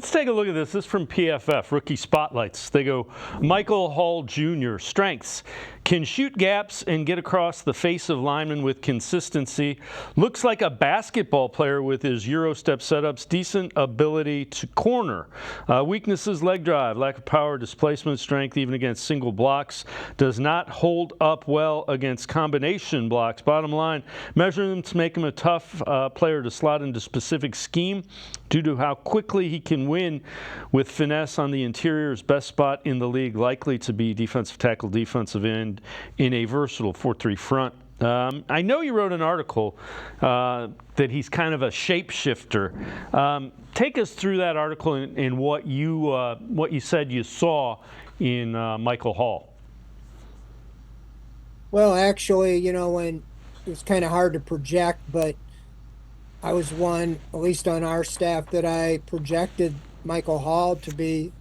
Let's take a look at this. This is from PFF, Rookie Spotlights. They go, Michael Hall Jr., strengths. Can shoot gaps and get across the face of linemen with consistency. Looks like a basketball player with his Euro step setups. Decent ability to corner. Weaknesses, leg drive, lack of power, displacement, strength, even against single blocks. Does not hold up well against combination blocks. Bottom line, measurements make him a tough player to slot into specific scheme due to how quickly he can win with finesse on the interior. His best spot in the league likely to be defensive tackle, defensive end in a versatile 4-3 front. I know you wrote an article that he's kind of a shapeshifter. Take us through that article and what you said you saw in Michael Hall. Well, actually, when it was kind of hard to project, but I was one, at least on our staff, that I projected Michael Hall to be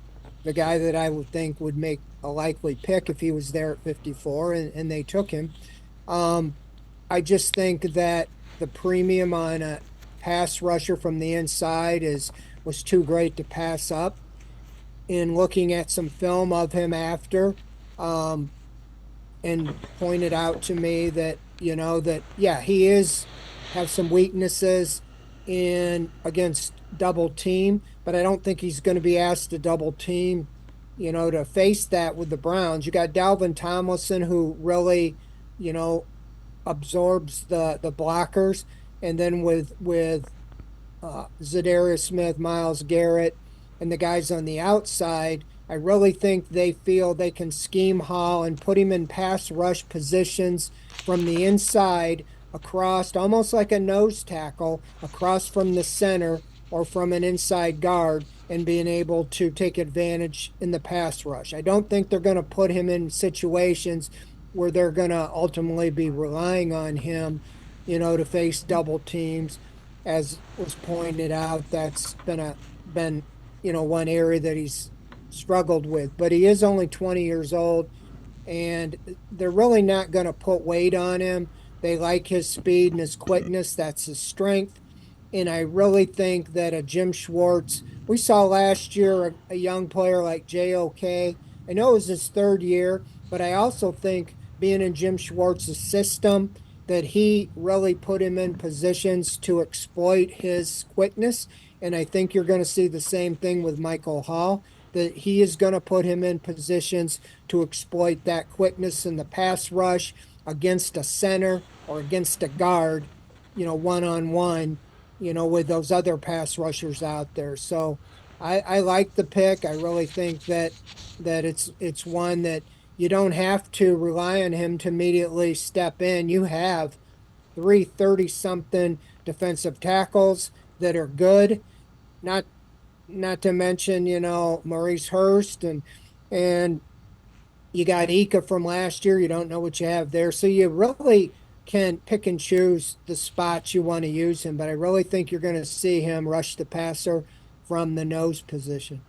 the guy that I would think would make a likely pick if he was there at 54, and they took him. I just think that the premium on a pass rusher from the inside was too great to pass up. In looking at some film of him after, and pointed out to me that he have some weaknesses in against double team, but I don't think he's going to be asked to double team, to face that with the Browns. You got Dalvin Tomlinson, who really, absorbs the blockers, and then with Zadarius Smith, Myles Garrett, and the guys on the outside, I really think they feel they can scheme Hall and put him in pass rush positions from the inside across, almost like a nose tackle, across from the center or from an inside guard, and being able to take advantage in the pass rush. I don't think they're going to put him in situations where they're going to ultimately be relying on him, to face double teams. As was pointed out, that's been one area that he's struggled with. But he is only 20 years old, and they're really not going to put weight on him. They like his speed and his quickness. That's his strength. And I really think that a Jim Schwartz, we saw last year a young player like JOK. I know it was his third year, but I also think being in Jim Schwartz's system, that he really put him in positions to exploit his quickness. And I think you're going to see the same thing with Michael Hall, that he is going to put him in positions to exploit that quickness in the pass rush against a center or against a guard, one-on-one, with those other pass rushers out there. So I like the pick. I really think that it's one that you don't have to rely on him to immediately step in. You have 30-something defensive tackles that are good, not to mention, Maurice Hurst, and you got Ika from last year. You don't know what you have there. So you really can pick and choose the spots you want to use him. But I really think you're going to see him rush the passer from the nose position.